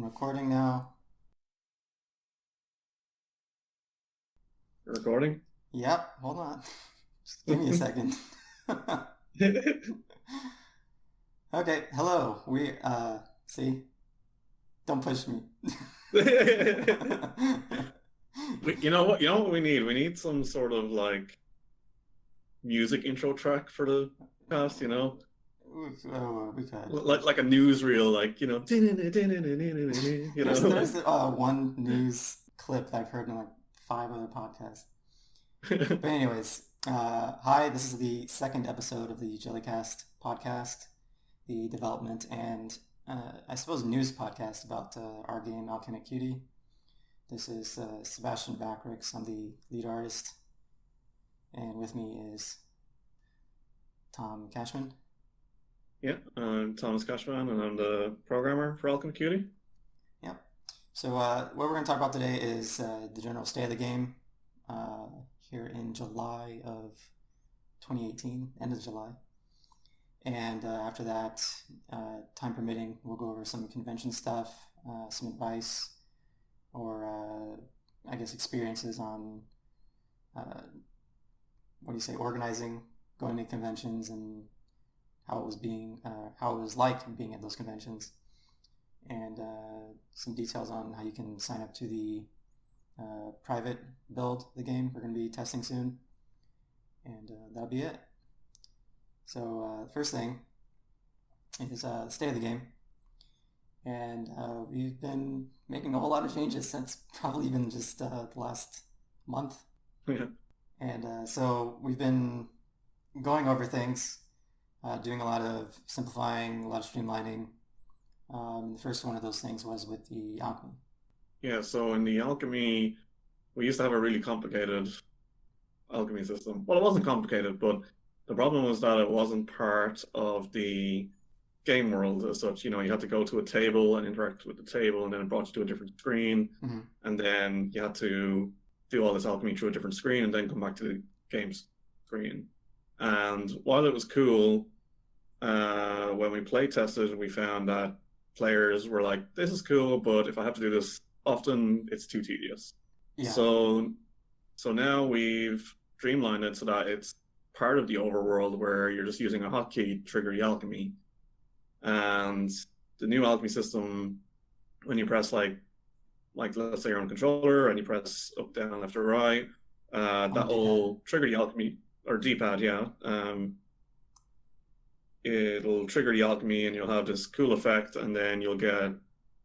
I'm recording now. You're recording? Yep, hold on. Just give me a second. Okay, hello. See? Don't push me. You know what? You know what we need? We need some sort of like music intro track for the cast. We could. Like a newsreel, like There's one news clip that I've heard in like 5 other podcasts. But anyways, hi, this is the second episode of the JellyCast podcast, the development and I suppose news podcast about our game Alchemic Cutie. This is Sebastien Backricks. I'm the lead artist, and with me is Tom Cashman. Yeah, I'm Thomas Cashman, and I'm the programmer for Alchemic Cutie. Yep. So what we're going to talk about today is the general state of the game here in July of 2018, end of July. And after that, time permitting, we'll go over some convention stuff, some advice, or I guess experiences on, organizing, going to conventions, and how it was like being at those conventions, and some details on how you can sign up to the private build the game we're going to be testing soon, and that'll be it. So the first thing is the state of the game, and we've been making a whole lot of changes since probably even just the last month, Yeah. and so we've been going over things, doing a lot of simplifying, a lot of streamlining. The first one of those things was with the alchemy. Yeah, so in the alchemy, we used to have a really complicated alchemy system. Well, it wasn't complicated, but the problem was that it wasn't part of the game world as such. You had to go to a table and interact with the table, and then it brought you to a different screen, Mm-hmm. and then you had to do all this alchemy through a different screen, and then come back to the game screen. And while it was cool, when we play tested, we found that players were like, "This is cool, but if I have to do this often, it's too tedious." Yeah. So now we've streamlined it so that it's part of the overworld where you're just using a hotkey to trigger the alchemy. And the new alchemy system, when you press like let's say you're on a controller and you press up, down, left, or right, that will trigger the alchemy, or D-pad, yeah. It'll trigger the alchemy and you'll have this cool effect, and then you'll get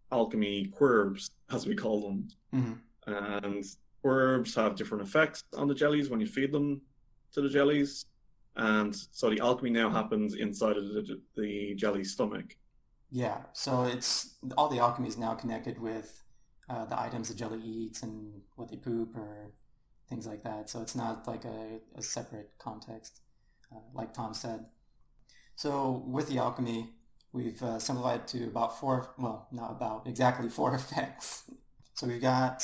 alchemy quirks, as we call them. Mm-hmm. And quirks have different effects on the jellies when you feed them to the jellies. And so the alchemy now happens inside of the jelly's stomach. Yeah, so it's all the alchemy is now connected with the items the jelly eats and what they poop or things like that. So it's not like a separate context, like Tom said. So with the alchemy, we've simplified to about exactly four effects. So we've got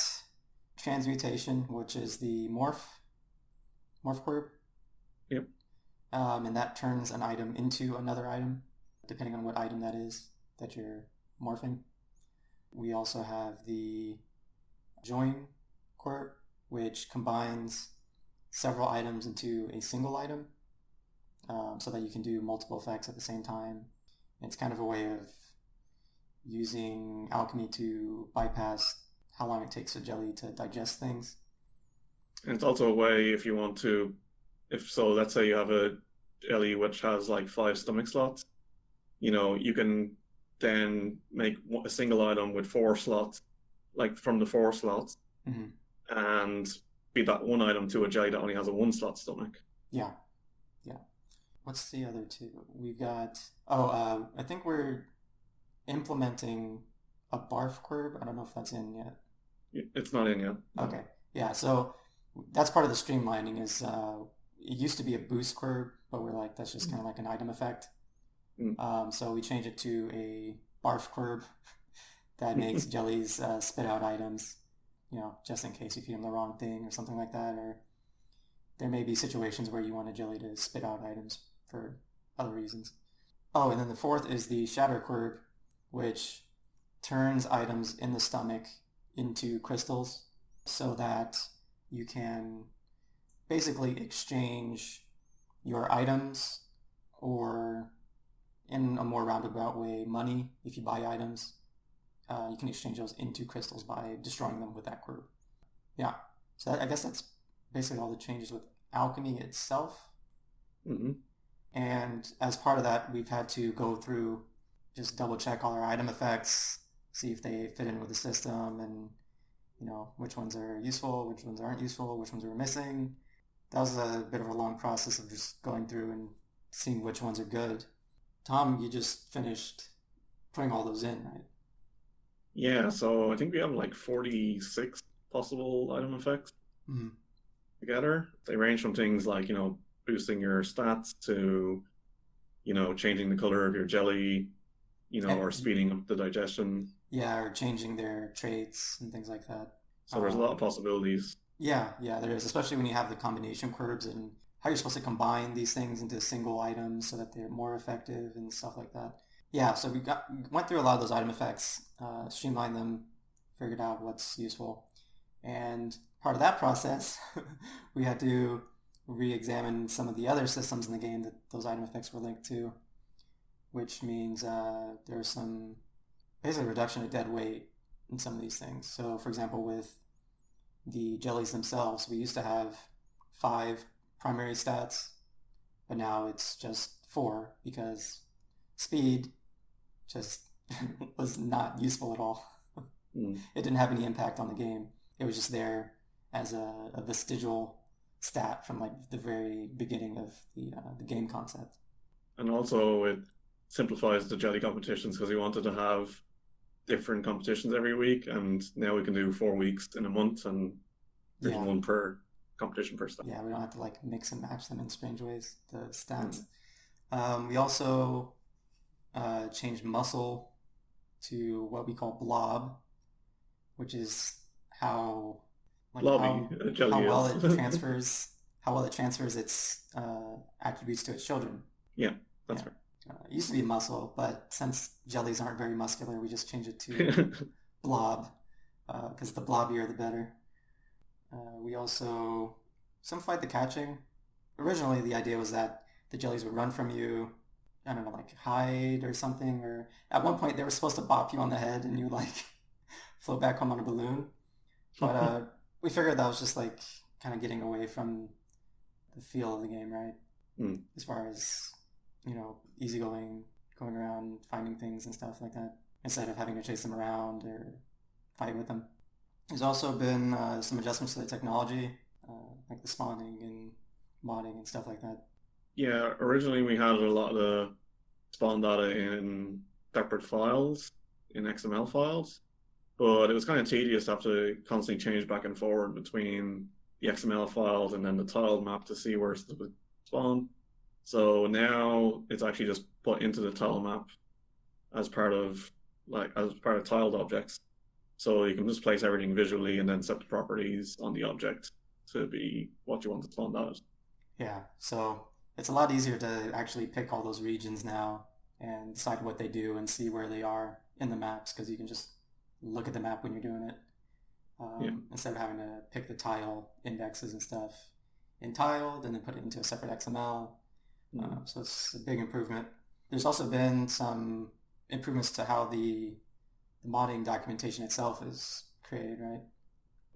transmutation, which is the morph quirk. Yep. And that turns an item into another item, depending on what item that is that you're morphing. We also have the join quirk, which combines several items into a single item, so that you can do multiple effects at the same time. It's kind of a way of using alchemy to bypass how long it takes a jelly to digest things. And it's also a way, if you want to, let's say you have a jelly which has like 5 stomach slots, you can then make a single item with 4 slots, like from the 4 slots, mm-hmm. and feed that one item to a jelly that only has a 1 slot stomach. Yeah. What's the other two? We've got, I think we're implementing a barf quirk. I don't know if that's in yet. It's not in yet. Okay. Yeah, so that's part of the streamlining is it used to be a boost quirk, but we're like, that's just kind of like an item effect. So we changed it to a barf quirk that makes jellies spit out items, just in case you feed them the wrong thing or something like that, or there may be situations where you want a jelly to spit out items for other reasons. Oh, and then the fourth is the shatter quirk, which turns items in the stomach into crystals so that you can basically exchange your items, or in a more roundabout way, money. If you buy items, you can exchange those into crystals by destroying them with that quirk. Yeah, so I guess that's basically all the changes with alchemy itself. Mm-hmm. And as part of that, we've had to go through, just double check all our item effects, see if they fit in with the system, and which ones are useful, which ones aren't useful, which ones we're missing. That was a bit of a long process of just going through and seeing which ones are good. Tom, you just finished putting all those in, right? Yeah, so I think we have like 46 possible item effects Mm-hmm. together. They range from things like, boosting your stats to, changing the color of your jelly, or speeding up the digestion. Yeah, or changing their traits and things like that. So there's a lot of possibilities. Yeah, there is, especially when you have the combination quirks and how you're supposed to combine these things into single items so that they're more effective and stuff like that. Yeah, so we went through a lot of those item effects, streamlined them, figured out what's useful. And part of that process, we had to re-examine some of the other systems in the game that those item effects were linked to, which means there's some basically reduction of dead weight in some of these things. So, for example, with the jellies themselves, we used to have 5 primary stats, but now it's just 4 because speed just was not useful at all. Mm. It didn't have any impact on the game. It was just there as a vestigial stat from like the very beginning of the game concept. And also it simplifies the jelly competitions because we wanted to have different competitions every week, and now we can do 4 weeks in a month, and there's one per competition per stat. Yeah, we don't have to like mix and match them in strange ways, the stats. We also changed muscle to what we call blob, which is how well it transfers its attributes to its children. Yeah, that's right. It used to be muscle, but since jellies aren't very muscular, we just changed it to blob, because the blobbier the better. We also simplified the catching. Originally, the idea was that the jellies would run from you, I don't know, like hide or something, or at one point they were supposed to bop you on the head and you would like float back home on a balloon. But we figured that was just like kind of getting away from the feel of the game, right? Mm. As far as, easygoing, going around, finding things and stuff like that, instead of having to chase them around or fight with them. There's also been some adjustments to the technology, like the spawning and modding and stuff like that. Yeah, originally we had a lot of the spawn data in separate files, in XML files, but it was kind of tedious to have to constantly change back and forward between the XML files and then the tile map to see where stuff would spawn. So now it's actually just put into the tile map as part of tiled objects. So you can just place everything visually and then set the properties on the object to be what you want to spawn out. Yeah, so it's a lot easier to actually pick all those regions now and decide what they do and see where they are in the maps, because you can just look at the map when you're doing it, instead of having to pick the tile indexes and stuff in tiled and then put it into a separate XML. So it's a big improvement. There's also been some improvements to how the modding documentation itself is created, right?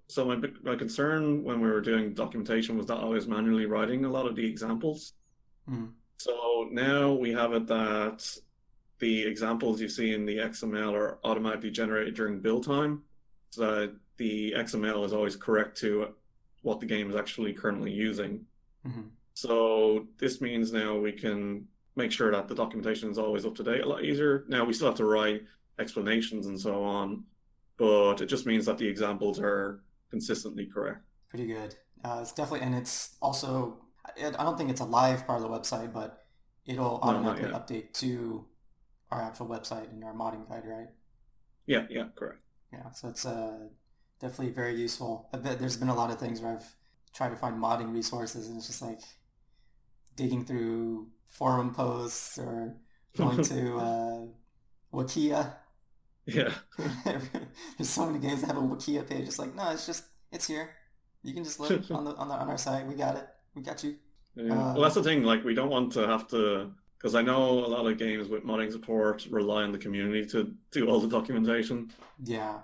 So my concern when we were doing documentation was that I was manually writing a lot of the examples. Mm. So now we have it that the examples you see in the XML are automatically generated during build time, so that the XML is always correct to what the game is actually currently using. Mm-hmm. So this means now we can make sure that the documentation is always up to date a lot easier. Now we still have to write explanations and so on, but it just means that the examples are consistently correct. Pretty good. It's definitely, and it's also, I don't think it's a live part of the website, but it'll automatically update to our actual website and our modding guide, right? Yeah, correct. Yeah, so it's definitely very useful. I bet there's been a lot of things where I've tried to find modding resources and it's just like digging through forum posts or going to Wikia Yeah. There's so many games that have a Wikia page. It's like, no, it's here. You can just look on our site. We got it. We got you. Yeah. Well, that's the thing. Like, we don't want to have to, because I know a lot of games with modding support rely on the community to do all the documentation, Yeah.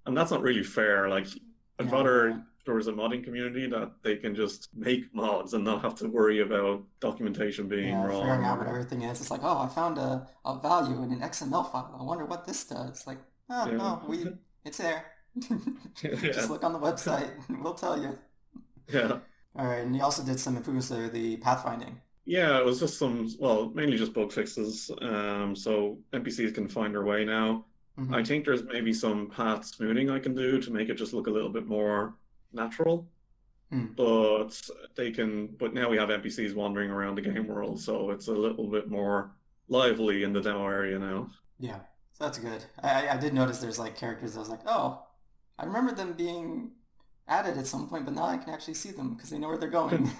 and that's not really fair. Like, I'd Yeah. rather there was a modding community that they can just make mods and not have to worry about documentation being Yeah, figuring wrong out what or everything is. It's like, oh, I found a value in an XML file. I wonder what this does. It's like, oh, yeah, no, it's there. yeah, Just look on the website. We'll tell you. yeah. All right, and you also did some improvements to the pathfinding. Yeah, it was just some, well, mainly just bug fixes. So NPCs can find their way now. I Mm-hmm. think there's maybe some path smoothing I can do to make it just look a little bit more natural. Hmm. But now we have NPCs wandering around the game world, so it's a little bit more lively in the demo area now. Yeah, so that's good. I did notice there's like characters. I was like, oh, I remember them being added at some point, but now I can actually see them because they know where they're going.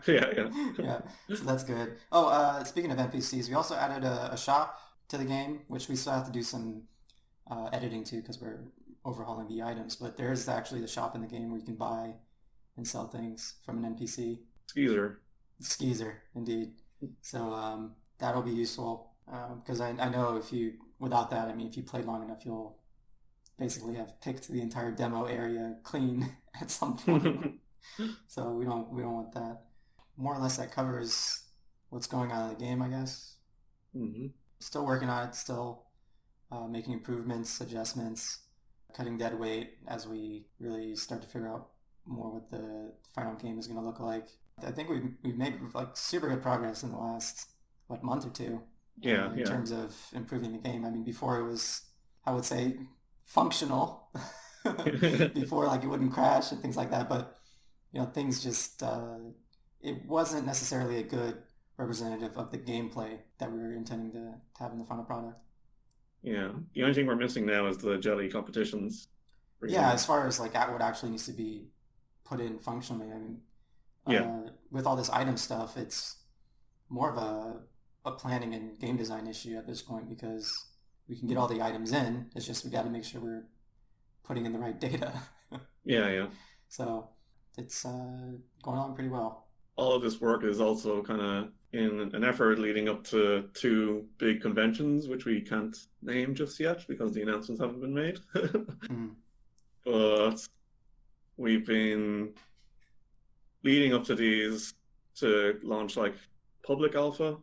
Yeah, yeah. Yeah, so that's good. Oh, speaking of NPCs, we also added a shop to the game, which we still have to do some editing to because we're overhauling the items. But there is actually the shop in the game where you can buy and sell things from an NPC. Skeezer. Skeezer, indeed. So that'll be useful because I know if you without that, I mean, if you play long enough, you'll basically have picked the entire demo area clean at some point. So we don't want that. More or less, that covers what's going on in the game, I guess. Hmm. Still working on it. Still making improvements, adjustments, cutting dead weight as we really start to figure out more what the final game is going to look like. I think we've made like super good progress in the last month or two Yeah, in yeah. terms of improving the game. I mean, before it was, I would say, functional. Before, like, it wouldn't crash and things like that, but things just it wasn't necessarily a good representative of the gameplay that we were intending to have in the final product. Yeah. The only thing we're missing now is the jelly competitions, Yeah, really. as far as like what actually needs to be put in functionally, I mean, Yeah. with all this item stuff, it's more of a planning and game design issue at this point because we can get all the items in. It's just we got to make sure we're putting in the right data. Yeah, yeah. So it's going on pretty well. All of this work is also kind of in an effort leading up to two big conventions, which we can't name just yet because the announcements haven't been made. Mm. But we've been leading up to these to launch like public alpha,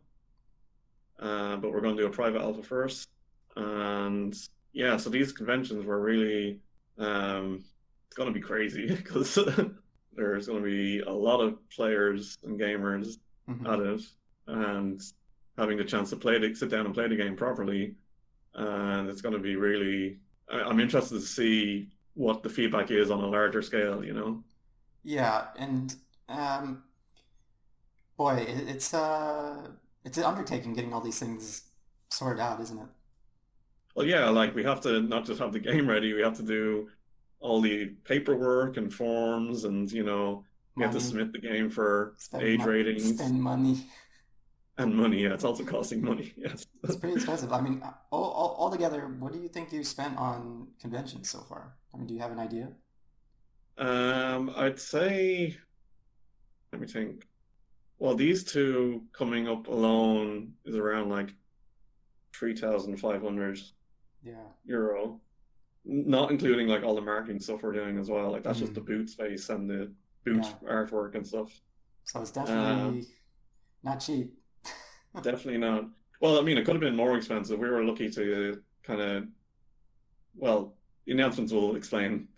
but we're going to do a private alpha first. And yeah, so these conventions were really it's going to be crazy because there's going to be a lot of players and gamers Hmm. at it, and having the chance to sit down and play the game properly, and it's going to be really. I'm interested to see what the feedback is on a larger scale. Yeah, and boy, it's an undertaking getting all these things sorted out, isn't it? Well, yeah, like we have to not just have the game ready, we have to do all the paperwork and forms, and we have to Money, submit the game for age ratings spend money. and money. Yeah, it's also costing money. Yes. It's pretty expensive. I mean, all together, what do you think you spent on conventions so far? I mean, do you have an idea? I'd say, let me think. Well, these two coming up alone is around like 3,500 Yeah. euro, not including like all the marketing stuff we're doing as well. Like that's just the Hmm. boot space and the boot Yeah. artwork and stuff. So it's Uh, definitely not cheap. Definitely not. Well, I mean, it could have been more expensive. We were lucky to kind of, well, the announcements will explain,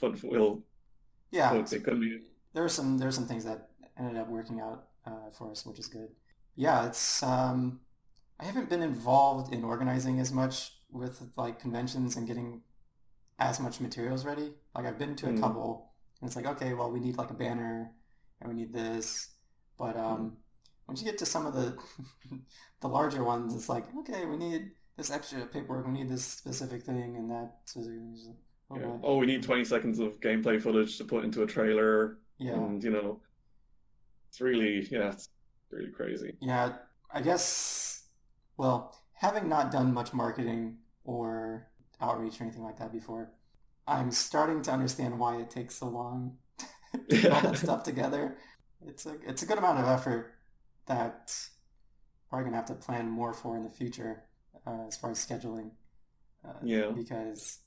Yeah, but it could be, there were some things that ended up working out for us, which is good. Yeah, it's I haven't been involved in organizing as much with like conventions and getting as much materials ready. Like I've been to a mm, couple, and it's like, okay, well, we need like a banner, and we need this, but mm, once you get to some of the the larger ones, it's like, okay, we need this extra paperwork, we need this specific thing, and that. So it's like, oh yeah. boy, Oh, we need 20 seconds of gameplay footage to put into a trailer, yeah, and it's really, yeah, it's really crazy. yeah. I guess, well, having not done much marketing or outreach or anything like that before. I'm starting to understand why it takes so long to get all that stuff together. It's a good amount of effort that probably gonna have to plan more for in the future as far as scheduling. Because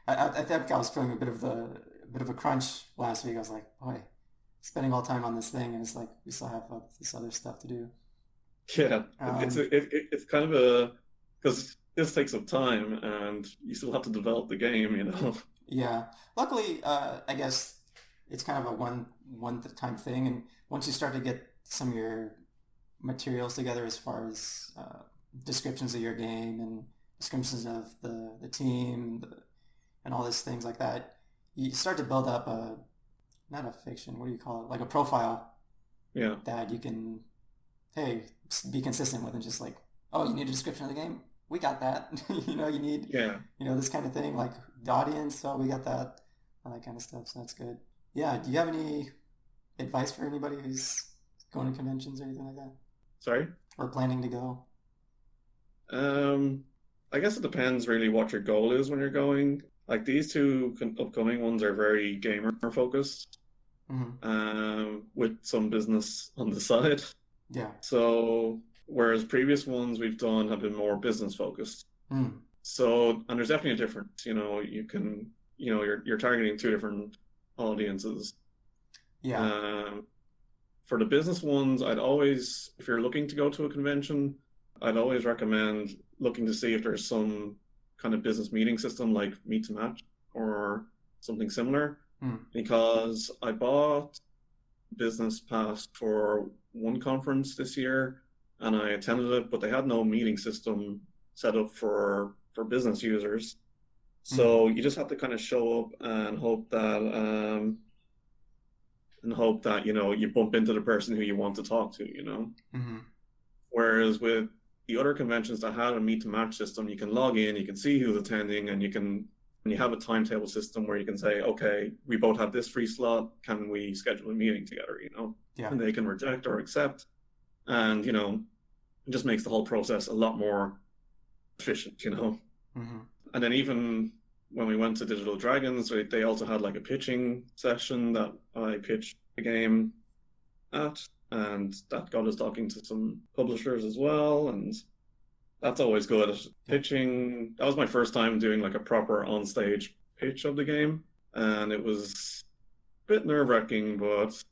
I think I was feeling a bit of a crunch last week. I was like, boy, spending all time on this thing, and it's like we still have this other stuff to do. Yeah, it's kind of because this takes up time, and you still have to develop the game, you know. Yeah. Luckily, I guess it's kind of a one time thing, and once you start to get some of your materials together as far as descriptions of your game and descriptions of the team and all these things like that, you start to build up not a fiction, what do you call it? Like a profile that you can, hey, be consistent with, and just like, oh, you need a description of the game? We got that. You need, this kind of thing, like the audience, oh, we got that, all that kind of stuff, so that's good. Yeah, do you have any advice for anybody who's going to conventions or anything like that? Sorry? Or planning to go? I guess it depends really what your goal is when you're going. Like these two upcoming ones are very gamer focused, with some business on the side. Yeah. So whereas previous ones we've done have been more business focused. So, and there's definitely a difference. You can, you're targeting two different audiences. Yeah. For the business ones, I'd always, if you're looking to go to a convention, I'd always recommend looking to see if there's some kind of business meeting system like Meet to Match or something similar. Because I bought business pass for one conference this year and I attended it, but they had no meeting system set up for business users. So you just have to kind of show up and hope that you bump into the person who you want to talk to. Whereas with the other conventions that had a meet to match system, you can log in, you can see who's attending, and you have a timetable system where you can say, okay, we both have this free slot, can we schedule a meeting together? And they can reject or accept, and it just makes the whole process a lot more efficient. And then even when we went to Digital Dragons, they also had like a pitching session that I pitched the game at, and that got us talking to some publishers as well, and that's always good. Pitching, that was my first time doing like a proper on-stage pitch of the game, and it was a bit nerve-wracking, but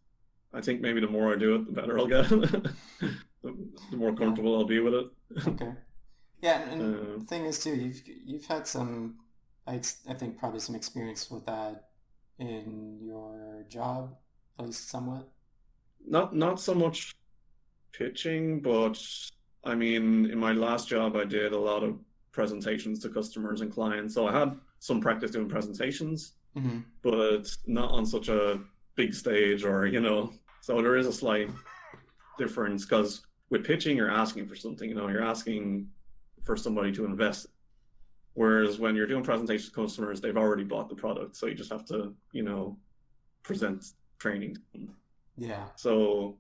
I think maybe the more I do it, the better I'll get. The more comfortable I'll be with it. Okay. Yeah, and the thing is too, you've had some, I think probably some experience with that in your job, at least somewhat. Not so much pitching, but I mean, in my last job, I did a lot of presentations to customers and clients. So I had some practice doing presentations, but not on such a big stage so there is a slight difference because with pitching, you're asking for something, you're asking for somebody to invest. Whereas when you're doing presentations to customers, they've already bought the product. So you just have to, present training to them. Yeah. So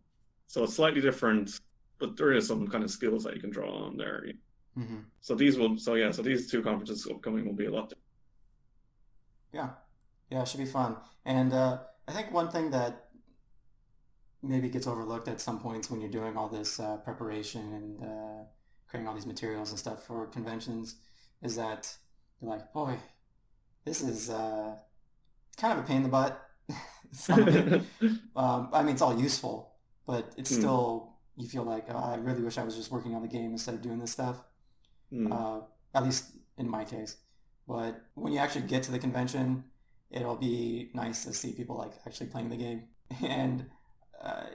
it's slightly different, but there is some kind of skills that you can draw on there. So these two conferences upcoming will be a lot different. Yeah, it should be fun. And I think one thing that maybe gets overlooked at some points when you're doing all this preparation and creating all these materials and stuff for conventions is that you're like, boy, this is kind of a pain in the butt. I mean, it's all useful, but it's still, you feel like, I really wish I was just working on the game instead of doing this stuff. At least in my case. But when you actually get to the convention, it'll be nice to see people like actually playing the game, and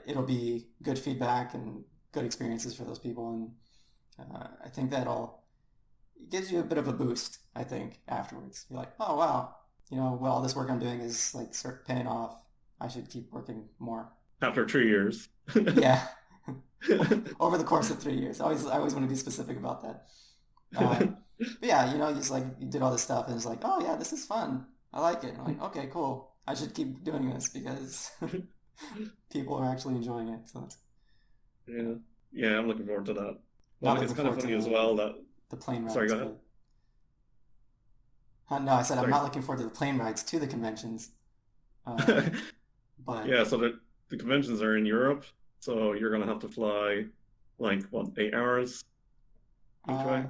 it'll be good feedback and good experiences for those people. And I think it gives you a bit of a boost, I think, afterwards. You're like, oh, wow, all this work I'm doing is like start paying off. I should keep working more. After 3 years. Yeah. Over the course of 3 years. I always want to be specific about that. But yeah, it's like you did all this stuff and it's like, oh yeah, this is fun. I like it. I'm like, okay, cool. I should keep doing this because people are actually enjoying it. So yeah, I'm looking forward to that. Well, it's kind of funny as well that the plane ride. Sorry, go ahead. No, I said I'm Sorry. not looking forward to the plane rides to the conventions. Uh, but Yeah, so the conventions are in Europe, so you're gonna have to fly like what, 8 hours each uh,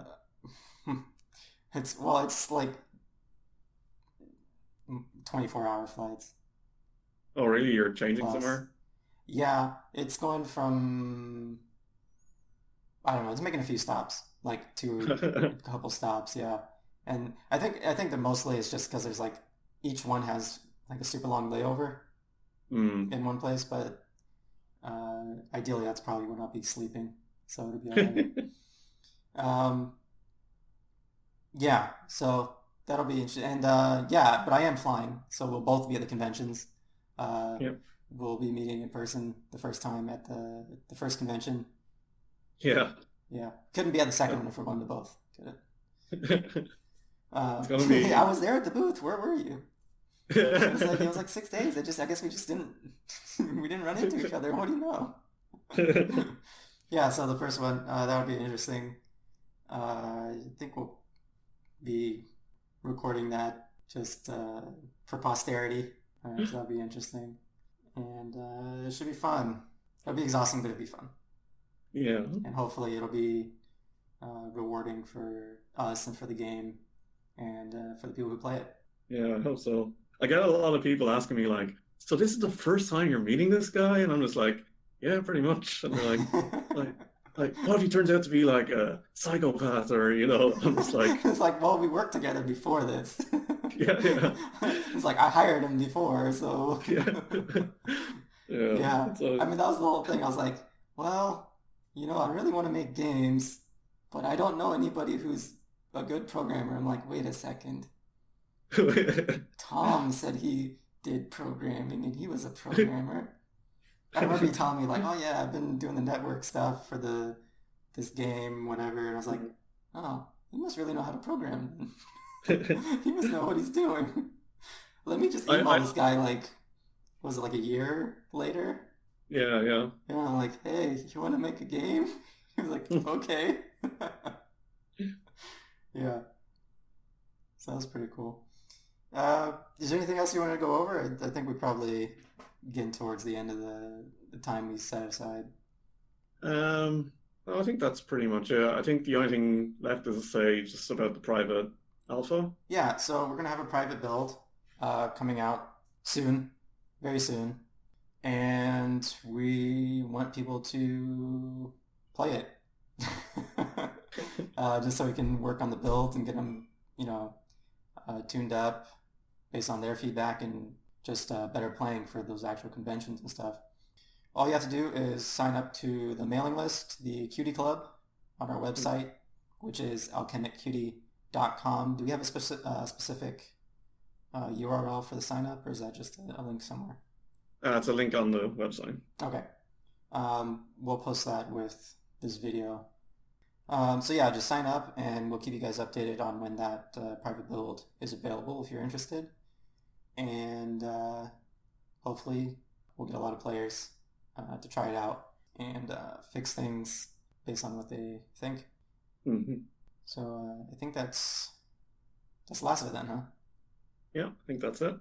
way? it's like 24-hour flights Oh, really? You're changing plus. somewhere? Yeah, it's going from I don't know. It's making a few stops, like a couple stops. Yeah, and I think that mostly it's just because there's like each one has like a super long layover Hmm. in one place, but ideally that's probably when I'll be sleeping, so it'll be all right. Um, yeah, so that'll be interesting, and yeah, but I am flying, so we'll both be at the conventions. Uh, Yep. we'll be meeting in person the first time at the first convention. Yeah. Yeah, couldn't be at the second Uh, one if we're going to both. Could it? It's gonna I be was there at the booth. Where were you? It was like 6 days. I guess we just didn't we didn't run into each other. What do you know? Yeah, so the first one that would be interesting. I think we'll be recording that just for posterity. So that'll be interesting, and it should be fun. It'll be exhausting, but it'll be fun, Yeah. and hopefully it'll be rewarding for us and for the game and for the people who play it. Yeah, I hope so. I get a lot of people asking me like, so this is the first time you're meeting this guy? And I'm just like, yeah, pretty much. And they're like, what if he turns out to be like a psychopath or, I'm just like, It's like, well, we worked together before this. yeah, yeah, It's like I hired him before, so yeah. Yeah. yeah. I So, mean, that was the whole thing. I was like, well, I really want to make games, but I don't know anybody who's a good programmer. I'm like, wait a second. Tom said he did programming and he was a programmer. I remember he telling me like, "Oh yeah, I've been doing the network stuff for the this game, whatever." And I was like, "Oh, he must really know how to program. He must know what he's doing." Let me just email I, this guy like, was it like a year later? yeah, yeah. Yeah, I'm like, "Hey, you want to make a game?" He was like, "Okay." Yeah, so that was pretty cool. Is there anything else you want to go over? I think we probably getting towards the end of the time we set aside. I think that's pretty much it. I think the only thing left is to say just about the private alpha. Yeah, so we're gonna have a private build coming out soon, very soon, and we want people to play it, just so we can work on the build and get them, tuned up based on their feedback and just better playing for those actual conventions and stuff. All you have to do is sign up to the mailing list, the Cutie Club, on our website, which is alchemiccutie.com. Do we have a specific URL for the sign up, or is that just a link somewhere? It's a link on the website. Okay. We'll post that with this video. So yeah, just sign up and we'll keep you guys updated on when that private build is available if you're interested. And hopefully we'll get a lot of players to try it out and fix things based on what they think. Hmm. So I think that's the last of it then, huh? Yeah, I think that's it.